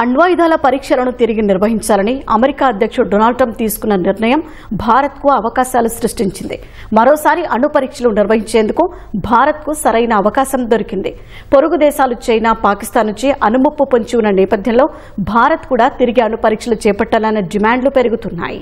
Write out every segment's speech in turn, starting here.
అణ్వాయుధాల పరీక్షలను తిరిగి నిర్వహించాలని అమెరికా అధ్యక్షుడు డొనాల్డ్ ట్రంప్ తీసుకున్న నిర్ణయం భారత్కు అవకాశాలు సృష్టించింది. మరోసారి అణు పరీక్షలు నిర్వహించేందుకు భారత్కు సరైన అవకాశం దొరికింది. పొరుగు దేశాలు చైనా, పాకిస్తాన్ నుంచి అణుముప్పు పొంచి ఉన్న నేపథ్యంలో భారత్ కూడా తిరిగి అణు పరీక్షలు చేపట్టాలన్న డిమాండ్లు పెరుగుతున్నాయి.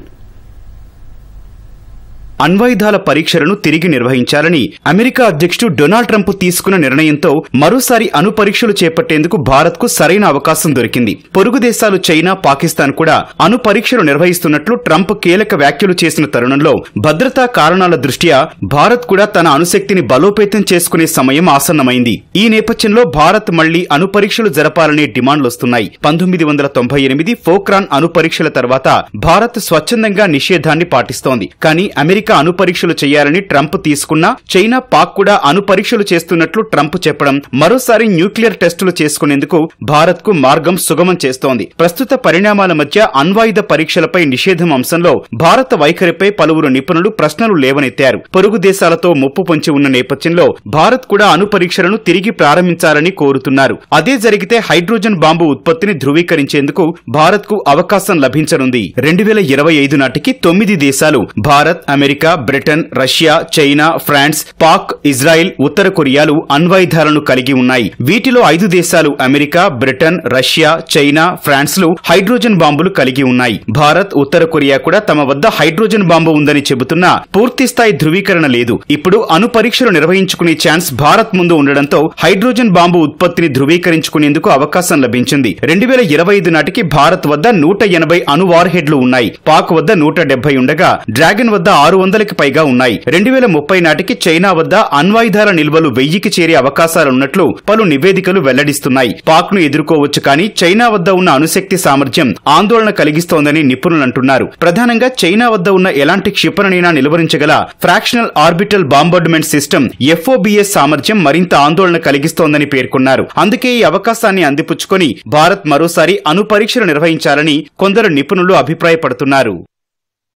అణ్వాయుధాల పరీక్షలను తిరిగి నిర్వహించాలని అమెరికా అధ్యక్షుడు డొనాల్డ్ ట్రంప్ తీసుకున్న నిర్ణయంతో మరోసారి అణు పరీక్షలు చేపట్టేందుకు భారత్కు సరైన అవకాశం దొరికింది. పొరుగు దేశాలు చైనా, పాకిస్తాన్ కూడా అణు పరీక్షలు నిర్వహిస్తున్నట్లు ట్రంప్ కీలక వ్యాఖ్యలు చేసిన తరుణంలో భద్రతా కారణాల దృష్ట్యా భారత్ కూడా తన అణుశక్తిని బలోపేతం చేసుకునే సమయం ఆసన్నమైంది. ఈ నేపథ్యంలో భారత్ మళ్లీ అణు పరీక్షలు జరపాలనే డిమాండ్లొస్తున్నాయి. 1998 పోఖ్రాన్ అణు పరీక్షల తర్వాత భారత్ స్వచ్ఛందంగా నిషేధాన్ని పాటిస్తోంది. కానీ అమెరికా అణు పరీక్షలు చేయాలని ట్రంప్ తీసుకున్నా చైనా, పాక్ కూడా అణు పరీక్షలు చేస్తున్నట్లు ట్రంప్ చెప్పడం మరోసారి న్యూక్లియర్ టెస్టులు చేసుకునేందుకు భారత్ కు మార్గం సుగమం చేస్తోంది. ప్రస్తుత పరిణామాల మధ్య అణ్వాయుధ పరీక్షలపై నిషేధం అంశంలో భారత వైఖరిపై పలువురు నిపుణులు ప్రశ్నలు లేవనెత్తారు. పొరుగు దేశాలతో ముప్పు పొంచి ఉన్న నేపథ్యంలో భారత్ కూడా అణు పరీక్షలను తిరిగి ప్రారంభించాలని కోరుతున్నారు. అదే జరిగితే హైడ్రోజన్ బాంబు ఉత్పత్తిని ధృవీకరించేందుకు భారత్ కు అవకాశం లభించనుంది. 2025 నాటికి 9 దేశాలు Bharat, America, Britain, Russia, China, France, Pak, Israel, ఉత్తర కొరియాలు అణ్వాయుధాలను కలిగి ఉన్నాయి. వీటిలో 5 దేశాలు America, Britain, Russia, China, France లు హైడ్రోజన్ బాంబులు కలిగి ఉన్నాయి. భారత్, ఉత్తర కొరియా కూడా తమ వద్ద హైడ్రోజన్ బాంబు ఉందని చెబుతున్నా పూర్తిస్థాయి ధృవీకరణ లేదు. ఇప్పుడు అణు పరీక్షలు నిర్వహించుకునే ఛాన్స్ భారత్ ముందు ఉండడంతో హైడ్రోజన్ బాంబు ఉత్పత్తిని ధృవీకరించుకునేందుకు అవకాశం లభించింది. 2025 నాటికి భారత్ వద్ద 180 అణు వార్ హెడ్లు ఉన్నాయి. పాక్ వద్ద 170 ఉండగా డ్రాగన్ వద్ద 600కి పైగా ఉన్నాయి. 2030 నాటికి చైనా వద్ద అణ్వాయుధాల నిల్వలు 1000కి చేరే అవకాశాలున్నట్లు పలు నివేదికలు వెల్లడిస్తున్నాయి. పాక్ ను ఎదుర్కోవచ్చు, కానీ చైనా వద్ద ఉన్న అణుశక్తి సామర్థ్యం ఆందోళన కలిగిస్తోందని నిపుణులంటున్నారు. ప్రధానంగా చైనా వద్ద ఉన్న ఎలాంటి క్షిపణినైనా నిలువరించగల ఫ్రాక్షనల్ ఆర్బిటల్ బాంబార్డ్మెంట్ సిస్టమ్ FOBS సామర్థ్యం మరింత ఆందోళన కలిగిస్తోందని పేర్కొన్నారు. అందుకే ఈ అవకాశాన్ని అందిపుచ్చుకొని భారత్ మరోసారి అణు పరీక్షలు నిర్వహించాలని కొందరు నిపుణులు అభిప్రాయపడుతున్నారు.